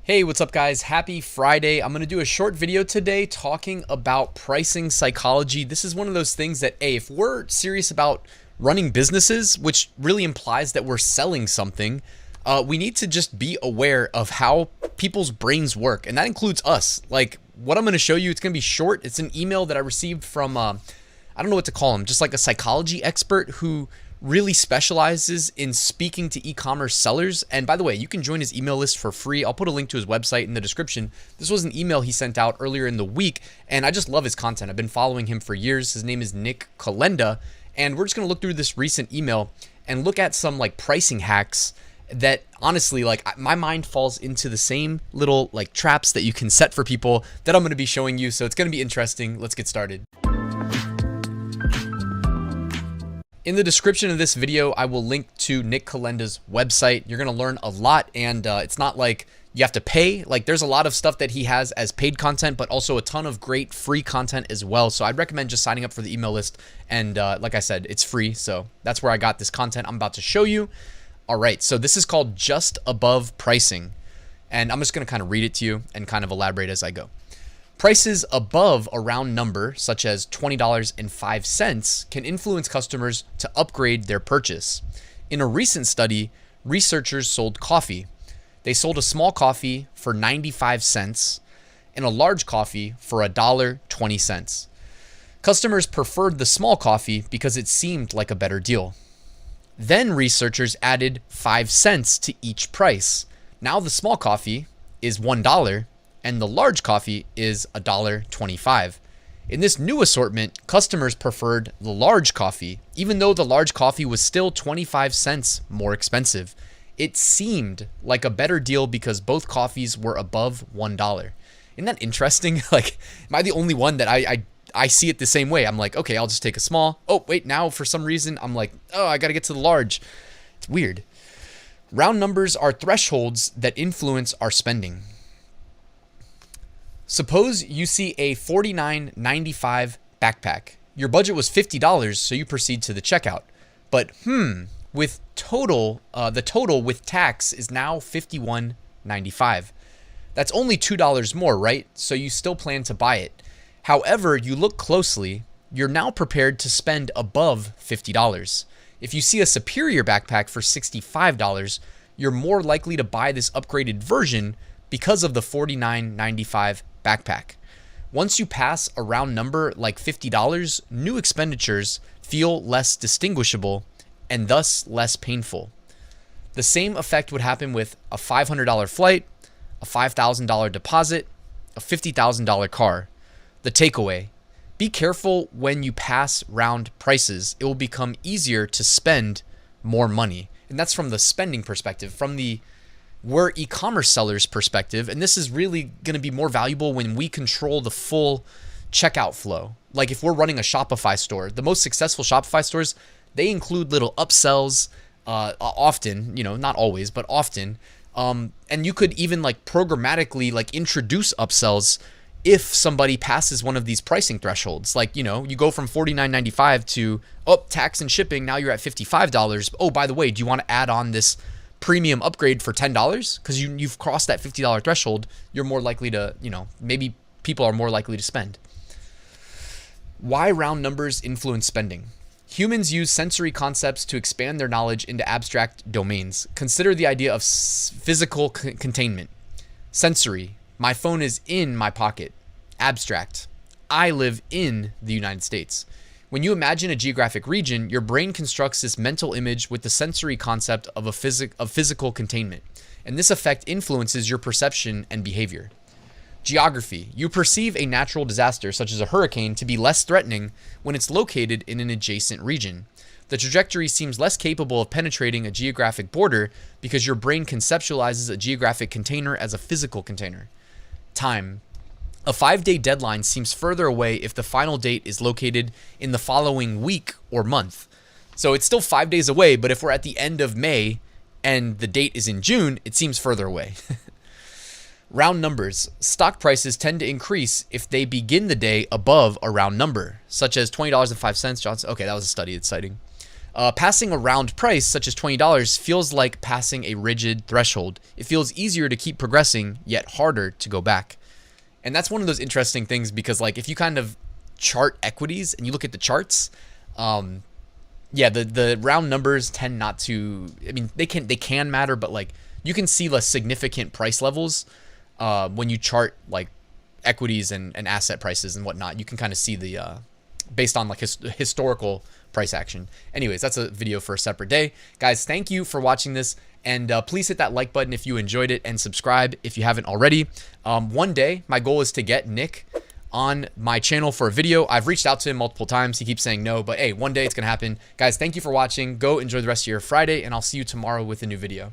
Hey, what's up guys? Happy Friday. I'm going to do a short video today talking about pricing psychology. This is one of those things that, if we're serious about running businesses, which really implies that we're selling something, we need to just be aware of how people's brains work. And that includes us. Like what I'm going to show you, it's going to be short. It's an email that I received from, I don't know what to call him, just like a psychology expert who really specializes in speaking to e-commerce sellers. And by the way, you can join his email list for free. I'll put a link to his website in the description. This was an email he sent out earlier in the week, and I just love his content. I've been following him for years. His name is Nick Kalenda, and we're just going to look through this recent email and look at some like pricing hacks that honestly, like, my mind falls into the same little like traps that you can set for people that I'm going to be showing you. So it's going to be interesting. Let's get started. In the description of this video, I will link to Nick Kalenda's website. You're going to learn a lot, and it's not like you have to pay. Like, there's a lot of stuff that he has as paid content, but also a ton of great free content as well. So I'd recommend just signing up for the email list. And like I said, it's free. So that's where I got this content I'm about to show you. All right, so this is called Just Above Pricing. And I'm just going to kind of read it to you and kind of elaborate as I go. Prices above a round number, such as $20.05, can influence customers to upgrade their purchase. In a recent study, researchers sold coffee. They sold a small coffee for 95 cents and a large coffee for $1.20. Customers preferred the small coffee because it seemed like a better deal. Then researchers added 5 cents to each price. Now the small coffee is $1 and the large coffee is $1.25. In this new assortment, customers preferred the large coffee, even though the large coffee was still 25 cents more expensive. It seemed like a better deal because both coffees were above $1. Isn't that interesting? Like, am I the only one that I see it the same way? I'm like, okay, I'll just take a small. Oh, wait, now for some reason, I'm like, oh, I got to get to the large. It's weird. Round numbers are thresholds that influence our spending. Suppose you see a $49.95 backpack. Your budget was $50, so you proceed to the checkout. But with the total with tax is now $51.95. That's only $2 more, right? So you still plan to buy it. However, you look closely, you're now prepared to spend above $50. If you see a superior backpack for $65, you're more likely to buy this upgraded version because of the $49.95 backpack. Once you pass a round number like $50, new expenditures feel less distinguishable and thus less painful. The same effect would happen with a $500 flight, a $5,000 deposit, a $50,000 car. The takeaway: be careful when you pass round prices. It will become easier to spend more money. And that's from the spending perspective. From the we're e-commerce sellers perspective, and this is really going to be more valuable when we control the full checkout flow. Like if we're running a Shopify store, the most successful Shopify stores, they include little upsells, often, not always, but often. And you could even like programmatically like introduce upsells if somebody passes one of these pricing thresholds. Like, you go from $49.95 to, tax and shipping, now you're at $55. Oh, by the way, do you want to add on this premium upgrade for $10? Because you've crossed that $50 threshold, you're more likely to, maybe people are more likely to spend. Why round numbers influence spending? Humans use sensory concepts to expand their knowledge into abstract domains. Consider the idea of physical containment. Sensory: my phone is in my pocket. Abstract: I live in the United States. When you imagine a geographic region, your brain constructs this mental image with the sensory concept of physical containment, and this effect influences your perception and behavior. Geography: you perceive a natural disaster, such as a hurricane, to be less threatening when it's located in an adjacent region. The trajectory seems less capable of penetrating a geographic border because your brain conceptualizes a geographic container as a physical container. Time: a 5-day deadline seems further away if the final date is located in the following week or month. So it's still 5 days away, but if we're at the end of May and the date is in June, it seems further away. Round numbers: stock prices tend to increase if they begin the day above a round number, such as $20.05. Johnson. Okay, that was a study. It's citing. Passing a round price, such as $20, feels like passing a rigid threshold. It feels easier to keep progressing, yet harder to go back. And that's one of those interesting things, because like if you kind of chart equities and you look at the charts, yeah, the round numbers tend not to, I mean, they can matter, but like you can see less significant price levels when you chart like equities and asset prices and whatnot. You can kind of see the based on like historical price action. Anyways, that's a video for a separate day. Guys, thank you for watching this, and please hit that like button if you enjoyed it, and subscribe if you haven't already. One day, my goal is to get Nick on my channel for a video. I've reached out to him multiple times. He keeps saying no, but hey, one day it's gonna happen. Guys, thank you for watching. Go enjoy the rest of your Friday, and I'll see you tomorrow with a new video.